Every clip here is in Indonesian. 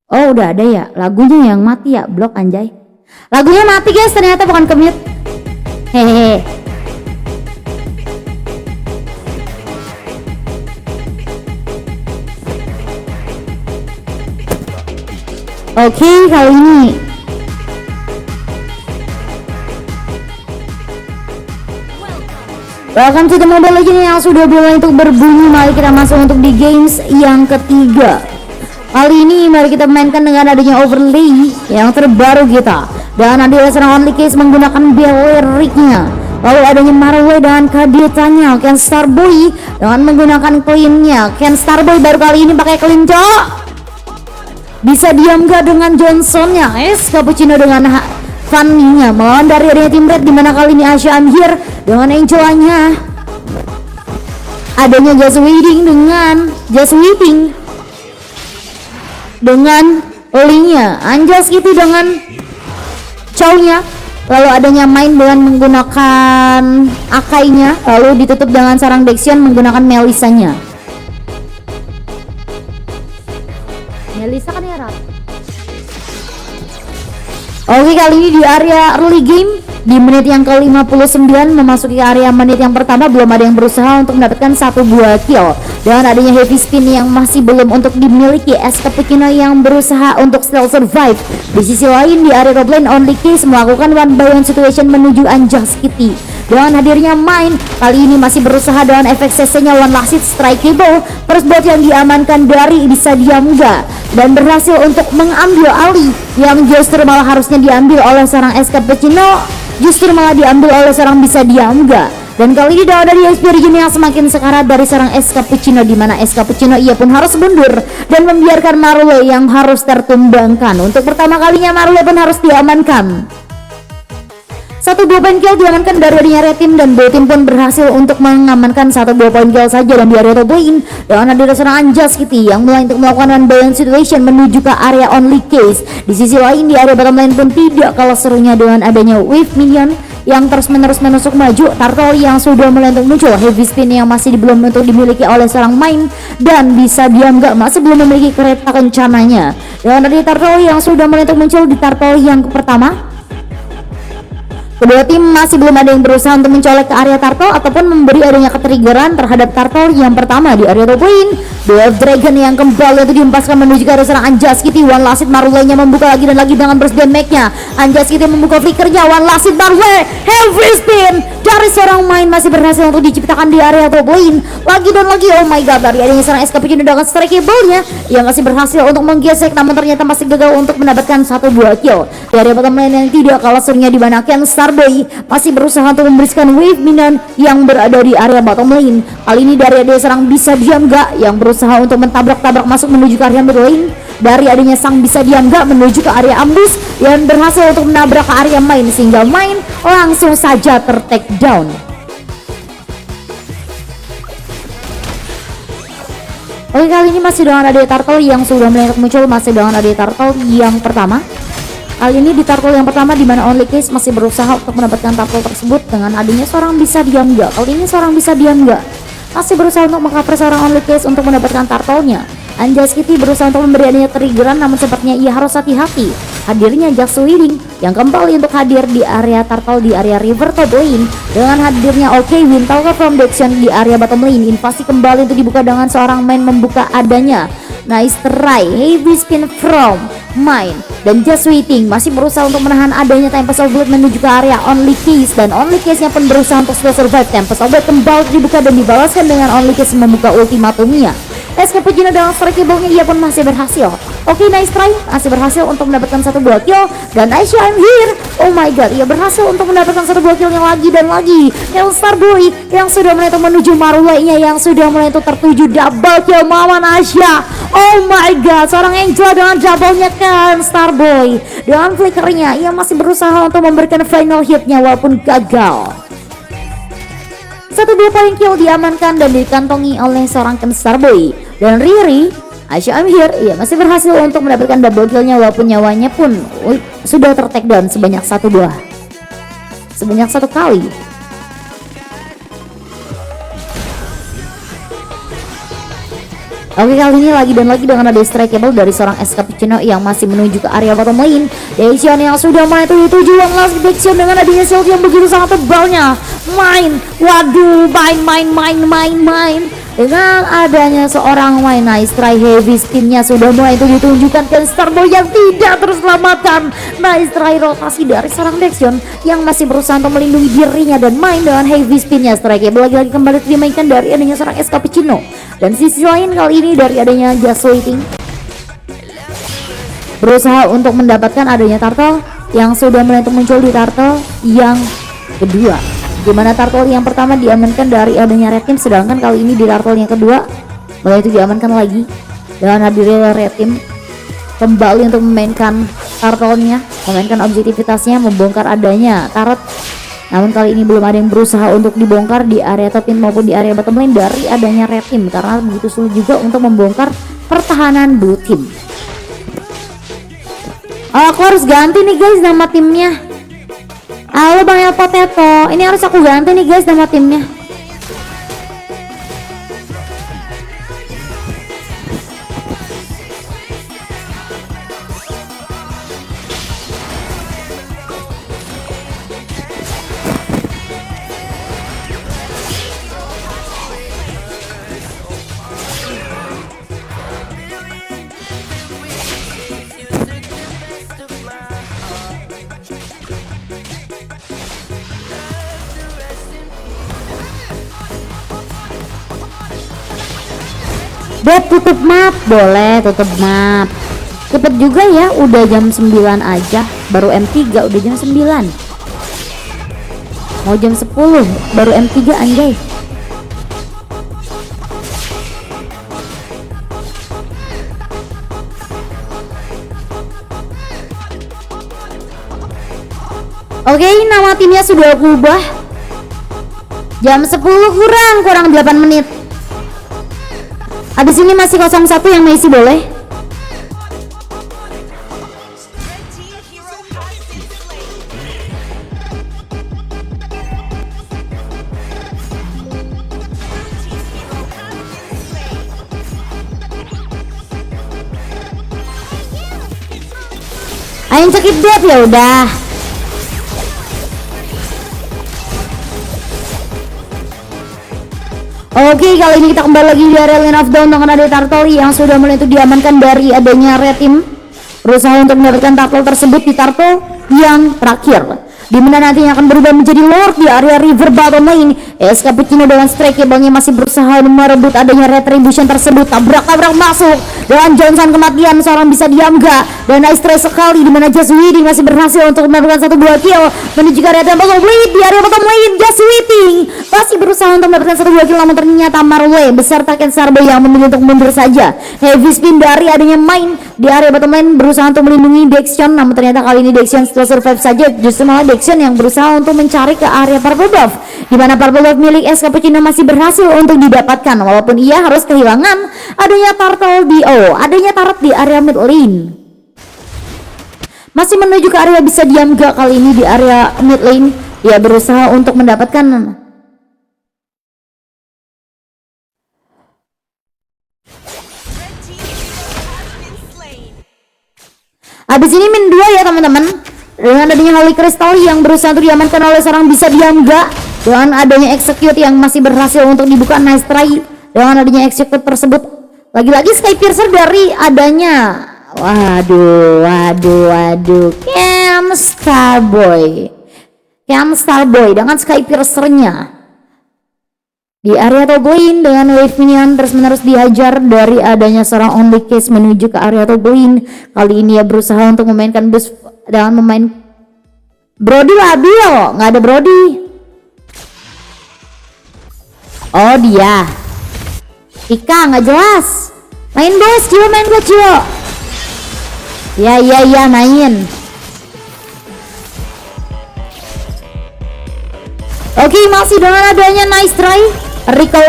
Oh udah ada ya, lagunya yang mati ya, blok anjay. Lagunya mati guys, ternyata bukan ke-mute. Hehehe. Oke, kali ini welcome to the Mobile Legends yang sudah mulai untuk berbunyi. Mari kita masuk untuk di games yang ketiga. Kali ini mari kita mainkan dengan adanya overlay yang terbaru kita. Dan ada seorang only case menggunakan BLR-nya. Lalu adanya Marway dengan kadetannya Ken Starboy dengan menggunakan clean-nya. Ken Starboy baru kali ini pakai clean, cok. Bisa diam gak dengan Johnson-nya? Cappuccino dengan Fanny-nya melawan dari adanya tim Red, dimana kali ini Asya Amhir dengan Angela-nya. Adanya Just Waiting dengan Lee-nya, Anjas gitu dengan Chow-nya. Lalu adanya main dengan menggunakan Akai-nya, lalu ditutup dengan sarang Dexion menggunakan Melissa-nya. Melissa kan ya Rap. Oke, kali ini di area early game di menit yang ke-59 memasuki area menit yang pertama, belum ada yang berusaha untuk mendapatkan satu buah kill. Dan adanya heavy spin yang masih belum untuk dimiliki Cappuccino yang berusaha untuk still survive. Di sisi lain di area top lane only case melakukan one by one situation menuju Anjas Kitty. Dengan hadirnya main kali ini masih berusaha dengan efek CC-nya one last hit strikeable. First blood yang diamankan dari bisa diam gak dan berhasil untuk mengambil Ali yang justru malah harusnya diambil oleh seorang Cappuccino, justru malah diambil oleh seorang bisa diam gak. Dan kali ini dari Experience yang semakin sekarat dari seorang Cappuccino, di mana Cappuccino ia pun harus mundur dan membiarkan Marway yang harus tertumbangkan. Untuk pertama kalinya Marway pun harus diamankan. Satu buah poin kill diamankan dari adanya red team, dan blue team pun berhasil untuk mengamankan satu buah poin kill saja dalam di area top lane. Dan ada seorang Anjas Kitty yang mulai untuk melakukan one balance situation menuju ke area only case. Di sisi lain di area bottom lane pun tidak kalah serunya dengan adanya wave minion yang terus menerus menusuk maju. Turtle yang sudah mulai untuk muncul, heavy spin yang masih belum untuk dimiliki oleh seorang main, dan bisa diam gak masih belum memiliki kereta kencananya. Dan ada Turtle yang sudah mulai untuk muncul di Turtle yang pertama. Kedua tim masih belum ada yang berusaha untuk mencolek ke area Turtle ataupun memberi adanya ketriggeran terhadap Turtle yang pertama di area top lane. Dwarf Dragon yang kembali itu diempaskan menuju ke arah serang Anjas Kitty. One last hit Marway-nya membuka lagi dan lagi dengan burst damage-nya. Anjas Kitty membuka flickernya, one last hit Marway, heavy spin dari seorang main masih berhasil untuk diciptakan di area top lane. Lagi dan lagi, oh my god, dari adanya serang Cappuccino dengan strikeable-nya yang masih berhasil untuk menggesek, namun ternyata masih gagal untuk mendapatkan satu buah kill. Dari bottom lane yang tidak kalah serunya di mana Ken Starboy masih berusaha untuk memberikan wave minion yang berada di area bottom lane. Kali ini dari adanya serang bisa diam gak yang berusaha untuk mentabrak-tabrak masuk menuju ke area mid lane. Dari adanya sang bisa diam gak menuju ke area ambush yang berhasil untuk menabrak ke area main, sehingga main langsung saja ter-take down. Oke, kali ini masih dengan adanya Turtle yang sudah mulai muncul, masih dengan adanya Turtle yang pertama. Kali ini di Turtle yang pertama di mana only case masih berusaha untuk mendapatkan Turtle tersebut dengan adanya seorang bisa diam gak. Kali ini seorang bisa diam gak masih berusaha untuk mengcover seorang only case untuk mendapatkan Turtle-nya. Anjas Kitty berusaha untuk memberi adanya triggeran, namun sepertinya ia harus hati-hati. Hadirnya Just Waiting yang kembali untuk hadir di area Turtle di area river top lane. Dengan hadirnya Wintalker from Dexion di area bottom lane, invasi kembali untuk dibuka dengan seorang main membuka adanya nice try, heavy spin from main, dan Just Waiting masih berusaha untuk menahan adanya Tempest of Blood menuju ke area only case, dan only case nya pun berusaha untuk survive. Tempest of Blood kembali dibuka dan dibalaskan dengan only case membuka ultimatumnya. Cappuccino dengan strikeable-nya ia pun masih berhasil. Oke, nice try, masih berhasil untuk mendapatkan satu buah kill. Dan Aisha I'm here, oh my god, ia berhasil untuk mendapatkan satu buah killnya lagi dan lagi. Yang Starboy yang sudah mulai menuju Marway-nya yang sudah mulai tertuju double kill melawan Aisha. Oh my god, seorang Angela dengan double-nya kan Starboy. Dengan flickernya ia masih berusaha untuk memberikan final hit-nya walaupun gagal. Satu buah poin kill diamankan dan dikantongi oleh seorang Ken Starboy. Dan Riri, Aisha I'm here, ia masih berhasil untuk mendapatkan double killnya walaupun nyawanya pun sudah ter-take down sebanyak satu kali. Oke, kali ini lagi dan lagi dengan ada strikeable dari seorang SK Puccino yang masih menuju ke area bottom lane. Dexion yang sudah main tujuan last Dexion dengan adanya shield yang begitu sangat tebalnya. Waduh, main. Dengan adanya seorang nice try, heavy spinnya sudah mulai itu ditunjukkan ke Starboy yang tidak terselamatkan. Nice try rotasi dari seorang Dexion yang masih berusaha untuk melindungi dirinya dan main dengan heavy spinnya. Strikeable lagi-lagi kembali dimainkan dari adanya seorang SK Puccino. Dan sisi lain kali ini dari adanya Just Waiting berusaha untuk mendapatkan adanya turtle yang sudah mulai muncul di turtle yang kedua, dimana turtle yang pertama diamankan dari adanya red team, sedangkan kali ini di turtle yang kedua mulai itu diamankan lagi dengan hadirnya red team kembali untuk memainkan turtle-nya, memainkan objektivitasnya, membongkar adanya turret. Namun kali ini belum ada yang berusaha untuk dibongkar di area top lane maupun di area bottom lane dari adanya red team, karena begitu sulit juga untuk membongkar pertahanan blue team. Aku harus ganti nih guys nama timnya. Halo Bang El Potato, ini harus aku ganti nih guys nama timnya. Beb, tutup map, boleh tutup map. Cepet juga ya, udah jam 9 aja, baru M3 udah jam 9. Mau jam 10 baru M3 anjay. Oke, nama timnya sudah aku ubah. Jam 10 kurang 8 menit. Abis ini masih 01 yang Messi boleh. Ayo cekip dead ya udah. Oke, kali ini kita kembali lagi di area Lane of Dawn dengan ada turtle yang sudah mulai itu diamankan dari adanya red team. Berusaha untuk mendapatkan turtle tersebut di turtle yang terakhir, dimana nantinya akan berubah menjadi Lord di area river bottom lane. SK Puccino dengan strikeable-nya masih berusaha merebut adanya retribution tersebut. Tabrak masuk dengan Johnson kematian, seorang bisa diam gak? Dan nice try sekali dimana Just Waiting masih berhasil untuk mendapatkan 1 buah kill menuju ke area bottom lane. Di area bottom lane Just Waiting masih berusaha untuk mendapatkan 1 buah kill, namun ternyata Marley beserta Ken Starboy yang memilih untuk mundur saja. Heavy spin dari adanya main di area bottom lane berusaha untuk melindungi Dexion, namun ternyata kali ini Dexion setelah survive saja, justru malah Dexion yang berusaha untuk mencari ke area purple buff, dimana purple buff milik SK Puccino masih berhasil untuk didapatkan, walaupun ia harus kehilangan adanya turtle di adanya turret di area mid lane. Masih menuju ke area bisa diam gak kali ini di area mid lane. Ia berusaha untuk mendapatkan habis ini min 2 ya teman-teman, dengan adanya Holy Crystal yang berusaha untuk diamankan oleh seorang bisa diam gak, dengan adanya execute yang masih berhasil untuk dibuka. Nice try dengan adanya execute tersebut. Lagi-lagi Sky Piercer dari adanya waduh Cam Starboy dengan Sky Piercer-nya di area top lane dengan wave minion terus-menerus dihajar dari adanya seorang only case menuju ke area top lane. Kali ini ia berusaha untuk memainkan boost dengan memain Brody labil, nggak ada Brody. Oh dia Ika nggak jelas. Main bos, Cio main gue Cio. Ya main. Oke, masih dengan adanya nice try,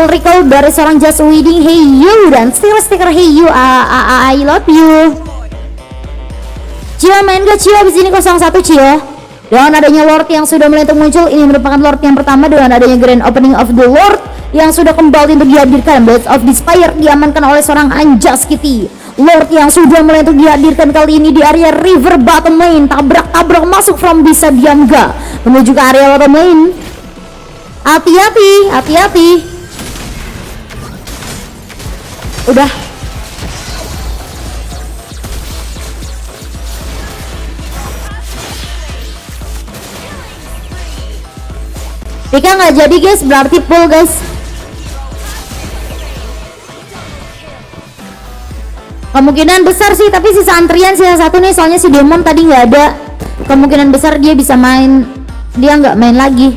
recall dari seorang Just Waiting, hey you, dan stiker hey you, I love you. Cio main gak Cio? Abis ini 01 Cio. Dengan adanya Lord yang sudah mulai muncul, ini merupakan Lord yang pertama dengan adanya grand opening of the Lord yang sudah kembali untuk dihadirkan. Blades of Despair diamankan oleh seorang Anjas Kitty. Lord yang sudah mulai untuk dihadirkan kali ini di area river bottom lane. Tabrak-tabrak masuk from bisa diam gak menuju ke area bottom lane. Hati-hati, hati-hati. Udah. Pika nggak jadi guys, berarti pull guys. Kemungkinan besar sih, tapi sisa antrian sisa satu nih, soalnya si Demon tadi nggak ada. Kemungkinan besar dia bisa main, dia nggak main lagi.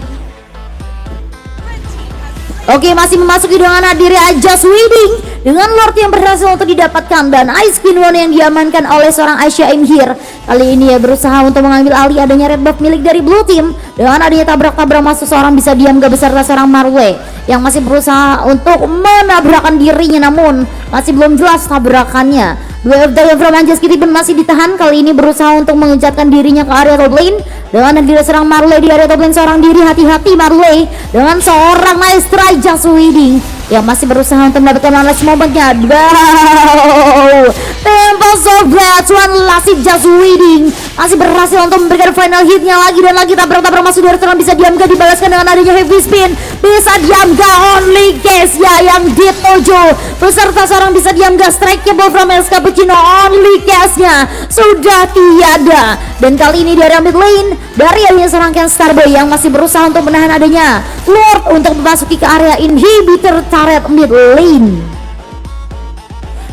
Oke, masih memasuki dengan hadirnya Anjas Wedding dengan Lord yang berhasil untuk didapatkan dan Ice Queen One yang diamankan oleh seorang Asia Imhir. Kali ini ya berusaha untuk mengambil alih adanya red buff milik dari blue team dengan adanya tabrak-tabrak masuk seorang bisa diam gak beserta seorang Marley yang masih berusaha untuk menabrakkan dirinya, namun masih belum jelas tabrakannya. Dua Dragon from Anjas Kitty pun masih ditahan, kali ini berusaha untuk mengejarkan dirinya ke area top lane dengan ada seorang Marley di area top lane seorang diri. Hati-hati Marley dengan seorang nice try Just Wedding yang masih berusaha untuk mendapatkan last momentnya. Wow, Tempest of Gods one last hit Just Wedding masih berhasil untuk memberikan final hitnya lagi dan lagi. Tabrak-tabrak masuk dari seorang bisa diam gak dibalaskan dengan adanya heavy spin. Bisa diam gak only case ya yang dituju beserta seorang bisa diam gak strikeable from El Cappuccino. Only case nya sudah tiada dan kali ini dari mid lane dari adanya seorang Ken Starboy yang masih berusaha untuk menahan adanya Lord untuk memasuki ke area inhibitor turret mid lane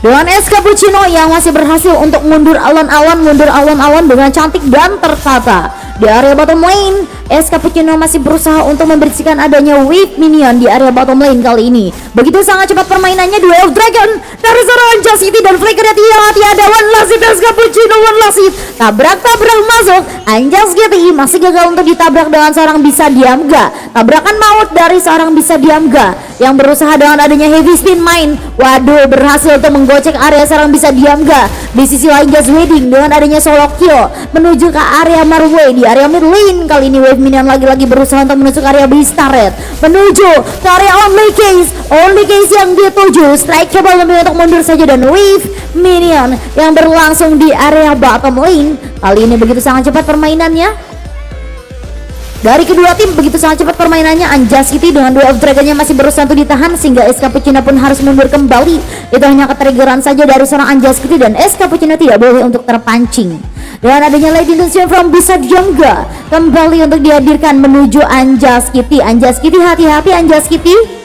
dengan Es Cappuccino yang masih berhasil untuk mundur alon-alon dengan cantik dan tertata. Di area bottom lane, Es Cappuccino masih berusaha untuk membersihkan adanya wave minion di area bottom lane kali ini. Begitu sangat cepat permainannya Duel of Dragon dari seorang Anjas Kitty dan flickernya tiada one last hit Es Cappuccino one last hit. Tabrak-tabrak masuk, Anjas Kitty masih gagal untuk ditabrak dengan seorang bisa diam gak. Tabrakan maut dari seorang bisa diam gak yang berusaha dengan adanya heavy spin main. Waduh, berhasil untuk menggocek area seorang bisa diam gak. Di sisi lain Just Wedding dengan adanya solo kill menuju ke area Marway di area mid lane. Kali ini wave minion lagi-lagi berusaha untuk menuju ke area Beast Turret menuju ke area only case yang dituju. Strikeable lebih untuk mundur saja dan wave minion yang berlangsung di area bottom lane. Kali ini begitu sangat cepat permainannya dari kedua tim, begitu sangat cepat permainannya. Anjas Kitty dengan Duel of Dragon-nya masih berusaha untuk ditahan sehingga Es Cappuccino pun harus mundur kembali. Itu hanya ketriggeran saja dari seorang Anjas Kitty dan Es Cappuccino tidak boleh untuk terpancing. Dan adanya Lady Intention from Bisa Diamga kembali untuk dihadirkan menuju Anjas Kitty. Anjas Kitty, hati-hati Anjas Kitty.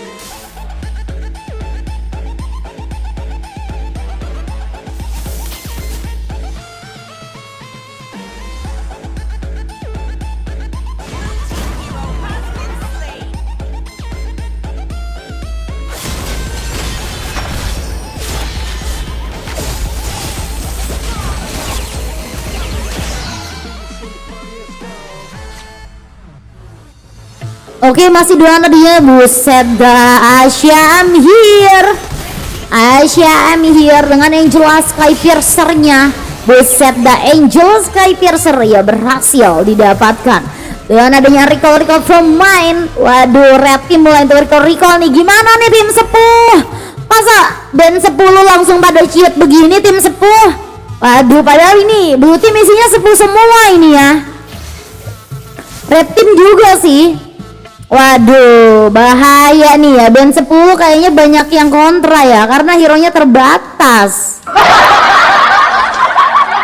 Oke, masih dua dia. Buset dah, Asia I'm here dengan Angel Sky Piercer-nya. Buset dah, Angel Sky Piercer ya berhasil didapatkan dengan adanya recall from mine. Waduh, red team mulai untuk recall nih. Gimana nih tim sepuh? Masa band 10 langsung pada cheat begini tim sepuh? Waduh, padahal ini blue team isinya sepuh semua ini ya. Red team juga sih. Waduh, bahaya nih ya. Band 10 kayaknya banyak yang kontra ya, karena hero-nya terbatas.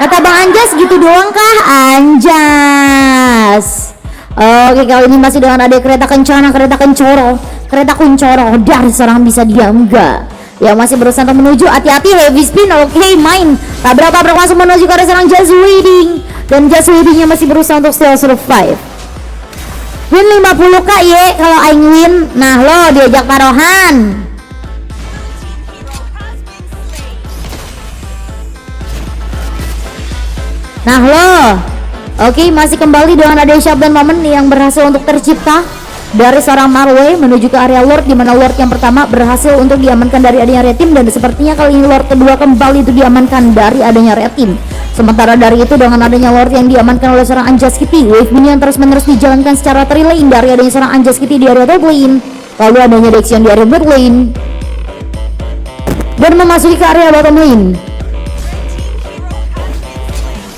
Kata Bang Anjas gitu doang kah? Anjas. Oke, kali ini masih dengan ada kereta kuncoro dari seorang bisa diam gak yang masih berusaha untuk menuju. Hati-hati heavy spin. Oke, main tabrak-tabrak masuk menuju ke seorang Just Wedding dan Just Wedding-nya masih berusaha untuk still survive. Win 50k ye kalau aing win. Nah lo diajak taruhan. Nah lo. Oke, masih kembali dengan ada shutdown moment yang berhasil untuk tercipta dari seorang Marway menuju ke area Lord, di mana Lord yang pertama berhasil untuk diamankan dari adanya red team dan sepertinya kali ini Lord kedua kembali itu diamankan dari adanya red team. Sementara dari itu dengan adanya Lord yang diamankan oleh seorang Anjas Kitty, wave minion terus-menerus dijalankan secara tri lane dari adanya seorang Anjas Kitty di area top lane. Lalu adanya Dexion di area mid lane dan memasuki ke area bottom lane.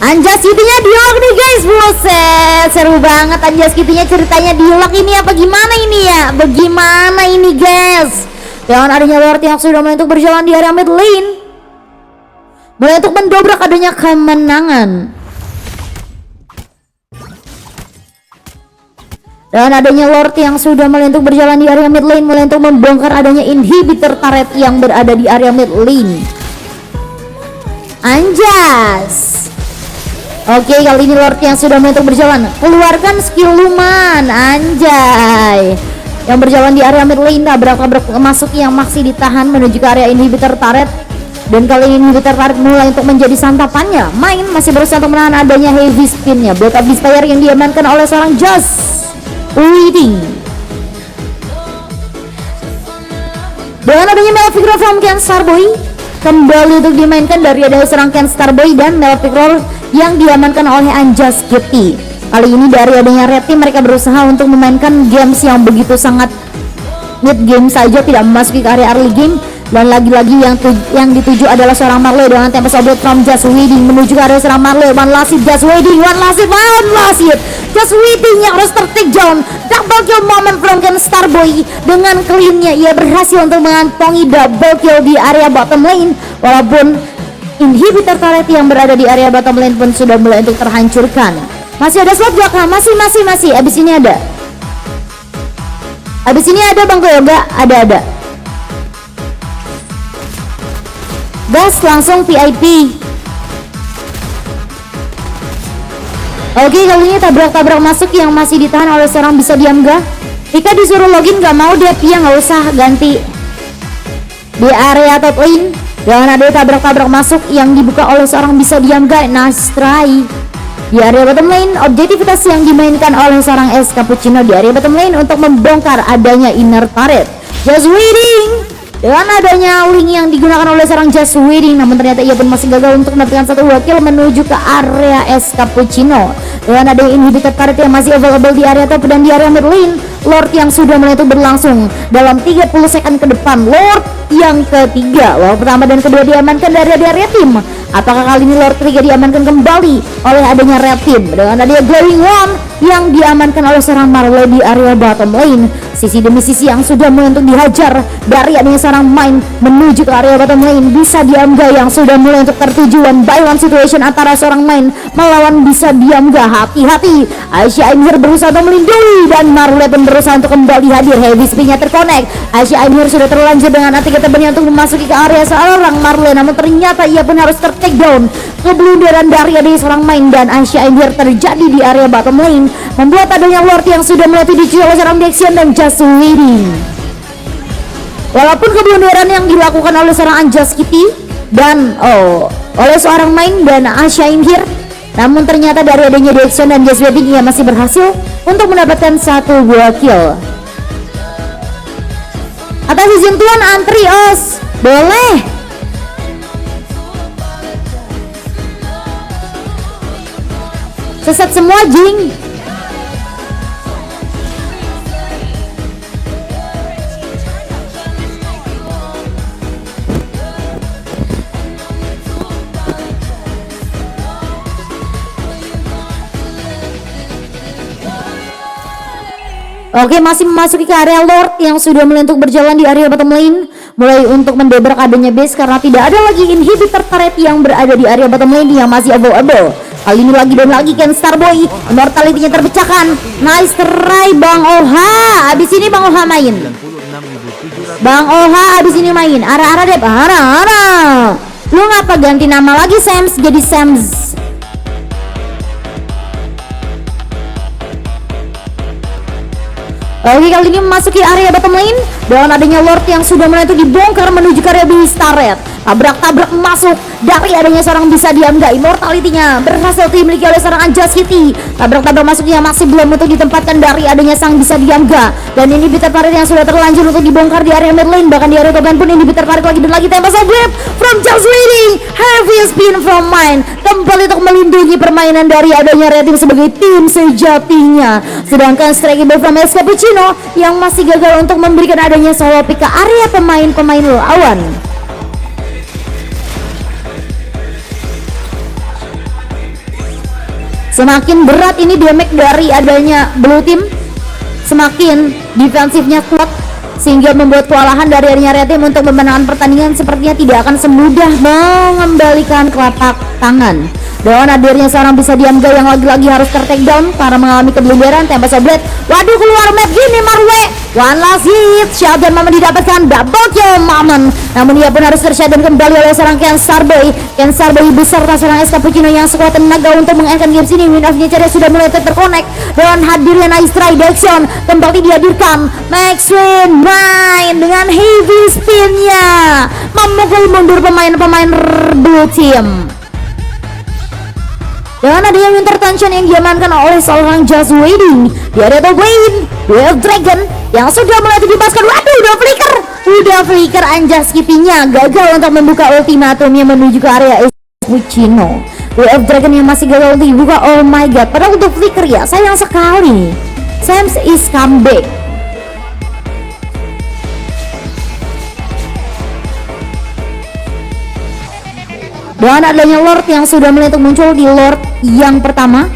Anjas Kitty-nya dilock nih guys, buset, seru banget Anjas Kitty-nya, ceritanya dilock ini apa gimana ini ya, bagaimana ini guys. Dan adanya Lord yang sudah mulai untuk berjalan di area mid lane, mulai untuk mendobrak adanya kemenangan. Dan adanya Lord yang sudah mulai untuk berjalan di area mid lane, mulai untuk membongkar adanya inhibitor turret yang berada di area mid lane. Anjas. Oke, kali ini Lord yang sudah mulai untuk berjalan, keluarkan skill Luman, anjay. Yang berjalan di area mid lane, tabrak-tabrak masuk yang masih ditahan menuju ke area inhibitor turret. Dan kali ini inhibitor turret mulai untuk menjadi santapannya. Main masih berusaha untuk menahan adanya heavy spinnya. Blood of Despair yang diamankan oleh seorang Just Waiting. Dengan adanya Malefic Roar from Ken Starboy kembali untuk dimainkan dari ada seorang Ken Starboy dan Malefic Roar yang diamankan oleh Anjas Kitty. Kali ini dari adanya Red Team mereka berusaha untuk memainkan games yang begitu sangat mid game saja, tidak memasuki ke area early game. Dan lagi-lagi yang dituju adalah seorang Marley dengan Tempest of Blood from Just Waiting menuju ke area seorang Marley. One last hit Just Waiting, one last hit Just Waiting yang harus tertik down. Double kill moment from Ken Starboy. Dengan cleannya ia berhasil untuk mengantongi double kill di area bottom lane, walaupun inhibitor turret yang berada di area bottom lane pun sudah mulai untuk terhancurkan. Masih ada slot belakang, masih. Abis ini ada Bang Yoga, ada. Gas langsung VIP. Oke, kali ini tabrak-tabrak masuk yang masih ditahan oleh seorang Bisa Diam Gak. Jika disuruh login gak mau, dia Pia nggak usah ganti di area top lane. Dan ada tabrak-tabrak masuk yang dibuka oleh seorang Bisa Diam Gak. Nice try. Di area bottom lane, objektivitas yang dimainkan oleh seorang S Cappuccino di area bottom lane untuk membongkar adanya inner turret. Just Waiting dengan adanya link yang digunakan oleh seorang Just Waiting, namun ternyata ia pun masih gagal untuk mendapatkan satu kill menuju ke area S Cappuccino. Dengan adanya inhibitor turret yang masih available di area top dan di area mid lane, Lord yang sudah mulai itu berlangsung dalam 30 second ke depan. Lord yang ketiga, Lord pertama dan kedua diamankan dari area tim. Apakah kali ini Lord ketiga diamankan kembali oleh adanya Red Team dengan adanya Glaring One yang diamankan oleh seorang Marley di area bottom lane. Sisi demi sisi yang sudah mulai untuk dihajar dari adanya seorang Main menuju ke area bottom lane. Bisa Diam Gak yang sudah mulai untuk tertujuan by one situation antara seorang Main melawan Bisa Diam Gak. Hati-hati, Aisyah Ainhir berusaha untuk melindungi dan Marley pun berusaha untuk kembali hadir. Heavy spin-nya terkonek. Aisyah Ainhir sudah terlanjur dengan hati ketebennya untuk memasuki ke area seorang Marley, namun ternyata ia pun harus take down. Keblunderan dari adanya seorang Main dan Aisyah Ainhir terjadi di area bottom lane, membuat adanya Lord yang sudah mulai dicuci oleh seorang Dexion dan Just Waiting. Walaupun keblunderan yang dilakukan oleh seorang Anjas Kitty dan oleh seorang Main dan Aisyah Ainhir, namun ternyata dari adanya Dexion dan Just Waiting ia masih berhasil untuk mendapatkan satu buah kill. Atas izin Tuan antri os, boleh. Sesat semua jing. Oke, masih memasuki ke area Lord yang sudah mulai untuk berjalan di area bottom lane, mulai untuk mendobrak adanya base karena tidak ada lagi inhibitor turret yang berada di area bottom lane yang masih available. Kali ini lagi dan lagi Ken Starboy, immortality-nya terpecahkan. Nice try Bang Oha. Abis ini Bang Oha main. Bang Oha abis ini main. Ara-ara deh, ara-ara. Lu ngapa ganti nama lagi Sams jadi Sams? Oke, kali ini memasuki area bottom lane dengan adanya Lord yang sudah mulai itu dibongkar menuju ke area Beast turret. tabrak-tabrak masuk dari adanya seorang bisa diam gak immortality-nya berhasil dimiliki oleh seorang Anjas Kitty. Tabrak-tabrak masuknya masih belum untuk ditempatkan dari adanya sang bisa diam gak, dan ini bitter parit yang sudah terlanjur untuk dibongkar di area mid lane, bahkan di area top lane pun ini bitter parit lagi dan lagi tembak whip from Just Waiting. Heavy spin from Mine kembali untuk melindungi permainan dari adanya Red Team sebagai tim sejatinya, sedangkan Strikeable from S Cappuccino yang masih gagal untuk memberikan adanya solo pick ke area pemain-pemain lawan. Semakin berat ini damage dari adanya Blue Team, semakin defensifnya kuat sehingga membuat kewalahan dari adanya Red Team untuk memenangkan pertandingan sepertinya tidak akan semudah mengembalikan telapak tangan. Dan hadirnya seorang bisa diam gak yang lagi-lagi harus ter-take down karena mengalami keblunderan. Tembak soblet, waduh keluar map gini Marwe. One last hit, shotgun Maman didapatkan, double kill Maman. Namun ia pun harus tershutdown kembali oleh seorang Ken Starboy. Ken Starboy beserta seorang S Cappuccino yang sekuat tenaga untuk mengakhirkan game sini. Win of-nya Ceria sudah mulai terconnect dengan hadirnya Nice Try Dexon kembali dihadirkan. Maxwin main dengan heavy spin-nya memukul mundur pemain-pemain Blue Team. Dan adanya Winter Tension yang diamankan oleh seorang Just Waiting di area top lane. Duel Dragon yang sudah mulai dibebaskan. Waduh, udah flicker Anjas Kitty-nya gagal untuk membuka ultimatumnya menuju ke area Cappuccino. Duel Dragon yang masih gagal untuk dibuka. Oh my god, padahal untuk flicker ya sayang sekali. Sams is comeback. Dan adanya Lord yang sudah mulai untuk muncul di Lord yang pertama,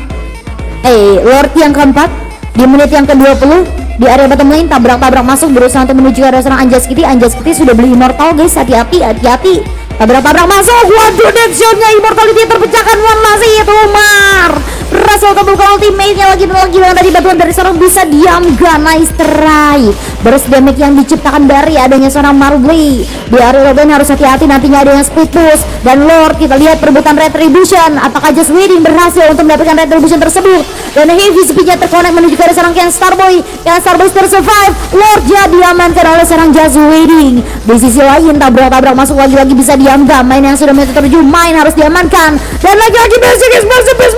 Lord yang keempat di menit yang ke-20 di area bottom lane. Tabrak-tabrak masuk berusaha untuk menuju ke area seorang Anjas Kitty. Anjas Kitty sudah beli immortal guys, hati-hati. Tabrak-tabrak masuk, waduh deckshotnya immortality terpecahkan. One last hit, Umar berhasil membuka ultimate-nya lagi dengan tadi bantuan dari seorang bisa diam gak. Nice try. Burst damage yang diciptakan dari adanya seorang Marley di area Robin, harus hati-hati nantinya ada yang split push. Dan Lord kita lihat perebutan retribution, apakah Just Waiting berhasil untuk mendapatkan retribution tersebut, dan heavy speed-nya terkonek menuju ke seorang Ken Starboy. Ken Starboy tersurvive, Lord diamankan oleh seorang Just Waiting. Di sisi lain tabrak-tabrak masuk lagi-lagi bisa diam gak. Main yang sudah mulai terjun, main harus diamankan, dan lagi-lagi basic Rico Anjay.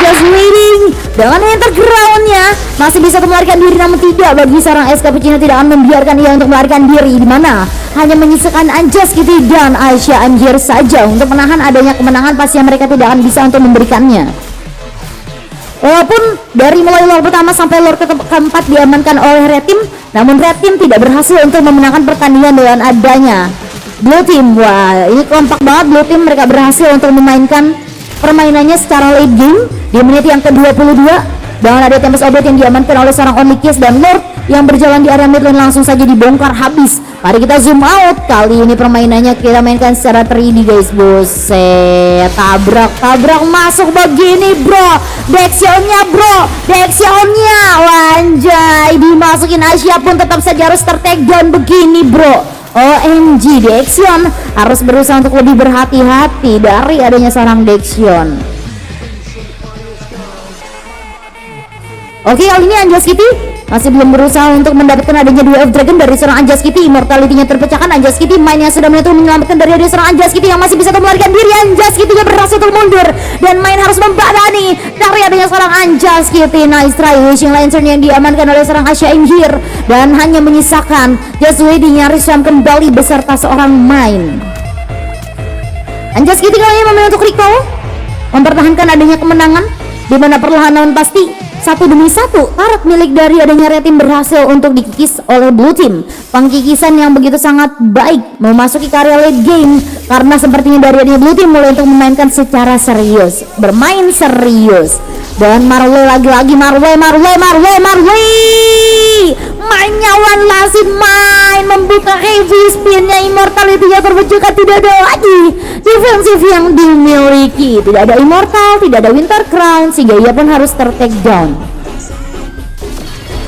Just Waiting dengan enter ground-nya masih bisa melarikan diri, namun tidak bagi seorang S Cappuccino tidak akan membiarkan ia untuk melarikan diri, di mana hanya menyisakan Anjas Kitty dan Aisyah Anjir saja untuk menahan adanya kemenangan pasti mereka tidak akan bisa untuk memberikannya. Walaupun dari mulai lore pertama sampai lore keempat diamankan oleh Red Team, namun Red Team tidak berhasil untuk memenangkan pertandingan dengan adanya Blue Team. Wah, ini kompak banget Blue Team, mereka berhasil untuk memainkan permainannya secara late game di menit yang ke-22 dengan ada Tempest Oblet yang diamankan oleh seorang Only Kiss, dan Lord yang berjalan di area mid lane langsung saja dibongkar habis. Mari kita zoom out, kali ini permainannya kita mainkan secara 3D guys. Buset, tabrak-tabrak masuk begini bro, Dexionnya wanjay dimasukin. Asia pun tetap saja harus ter-take down begini bro. OMG, Dexion harus berusaha untuk lebih berhati-hati dari adanya seorang Dexion. Oke, kali ini Anjas Kitty masih belum berusaha untuk mendapatkan adanya Duel of Dragon dari seorang Anjas Kitty. Immortality-nya terpecahkan. Anjas Kitty main yang sudah menentu menyelamatkan dari adanya seorang Anjas Kitty yang masih bisa melarikan diri. Anjas Kitty-nya berhasil untuk mundur dan main harus membadani dari adanya seorang Anjas Kitty. Nice try, Wishing Lantern yang diamankan oleh seorang Asya Injir, dan hanya menyisakan Just Waiting yang Rizwan kembali beserta seorang main. Anjas Kitty kali ini memilih untuk recall, mempertahankan adanya kemenangan, di mana perlahanan pasti satu demi satu tarik milik dari adanya Red Team berhasil untuk dikikis oleh Blue Team. Pengkikisan yang begitu sangat baik memasuki ke area late game, karena sepertinya dari adanya Blue Team mulai untuk memainkan secara serius, bermain serius. Dan Marley lagi-lagi Marley mainnya one last hit, main membuka heavy spin-nya. Immortality-nya terwujudkan, tidak ada lagi defensif yang dimiliki, tidak ada immortal, tidak ada winter crown, sehingga ia pun harus ter-take down.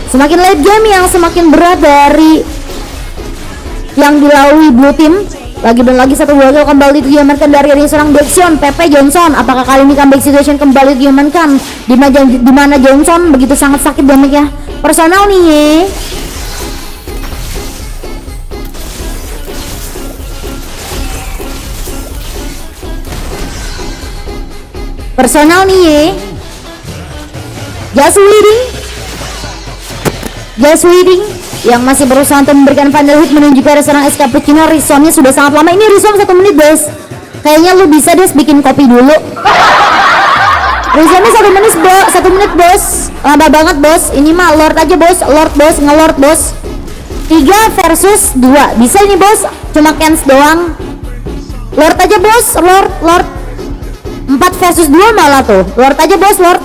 Semakin late game yang semakin berat dari yang dilalui Blue Team. Lagi dan lagi satu gagal kembali diamankan dari seorang Dexion, Pepe Johnson. Apakah kali ini comeback situation kembali diamankan, di mana Johnson begitu sangat sakit damage ya. Personal nih ye. Personal nih ye. Just waiting yang masih berusaha untuk memberikan final hit menuju ke arah seorang SK Puccino. Resonnya sudah sangat lama. Ini reson 1 menit Des. Kayaknya lu bisa Des bikin kopi dulu. Resonnya 1 menit bos, 1 menit bos. Lama banget bos. Ini mah Lord aja bos, Lord bos, nge-Lord bos. 3 versus 2 bisa ini bos, cuma cans doang. Lord aja bos, Lord 4 versus 2 malah tuh. Lord aja bos, Lord.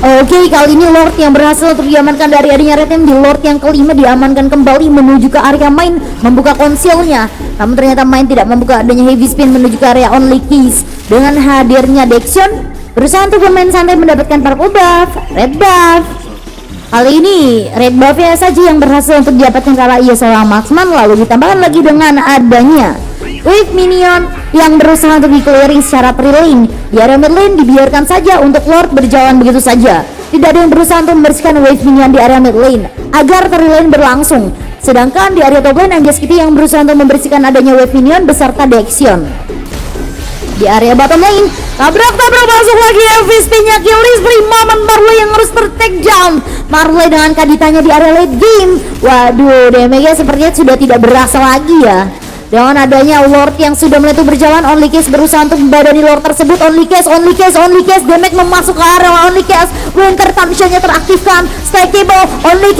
Oke, kali ini Lord yang berhasil untuk diamankan dari adanya red team. Di Lord yang kelima diamankan kembali menuju ke area main, membuka konsilnya. Namun ternyata main tidak membuka adanya heavy spin menuju ke area only keys. Dengan hadirnya Dexion, berusaha untuk bermain santai mendapatkan purple buff, red buff. Kali ini red buffnya saja yang berhasil untuk didapatkan karena ia seorang marksman. Lalu ditambahkan lagi dengan adanya wave minion yang berusaha untuk di-clearing secara pre-lane. Di area mid lane dibiarkan saja untuk Lord berjalan begitu saja. Tidak ada yang berusaha untuk membersihkan wave minion di area mid lane agar pre-lane berlangsung. Sedangkan di area top lane Anjas Kitty yang berusaha untuk membersihkan adanya wave minion beserta Dexion. Di area bottom lane tabrak masuk lagi MVP-nya Killis free moment. Marley yang harus ter-take down. Marley dengan kaditanya di area late game. Waduh, damage-nya sepertinya sudah tidak berasa lagi ya. Dengan adanya Lord yang sudah mulai berjalan, Only Case berusaha untuk membadani Lord tersebut. Only Case, damage memasuk ke area Only Case. Winter Punch-nya teraktifkan, stackable. Only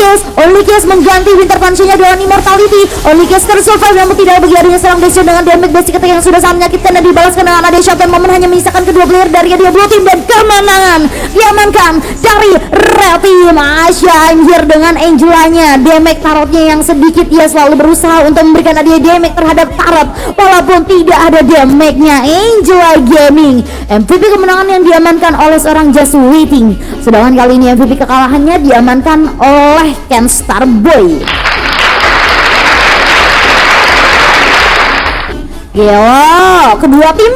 Case mengganti Winter Punch-nya dengan Immortality. Only Case tersurvive namun tidak bagi adanya serang Dexion dengan damage basic ketika yang sudah sangat menyakitkan dan dibalaskan dengan adanya shot dan momen hanya menyisakan kedua player dari kedua blue team dan kemenangan diamankan dari Red Team. Asya anjir dengan Angelanya, damage tarotnya yang sedikit, ia selalu berusaha untuk memberikan adanya damage terhadap tarot walaupun tidak ada damage-nya. Angela Gaming MVP kemenangan yang diamankan oleh seorang Just Waiting. Sedangkan kali ini MVP kekalahannya diamankan oleh Ken Starboy. Gila, kedua tim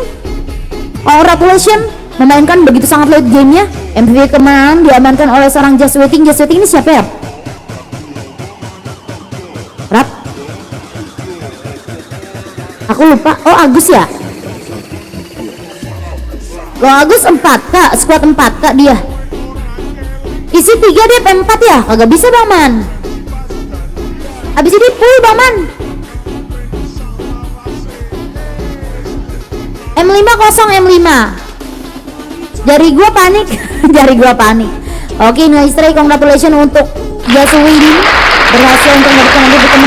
congratulations memainkan begitu sangat late gamenya. MVP kemenangan diamankan oleh seorang Just Waiting. Just Waiting ini siapa ya? Rat? Aku lupa. Oh, Agus ya? Lo Agus 4 kak, squad 4 kak dia. Isi 3 dia P4 ya? Kagak bisa Bang Man. Habis ini full Bang Man. M5 kosong M5. Jari gua panik. Jari gua panik. Oke, nice try, congratulations untuk Just Waiting berhasil untuk mendapatkan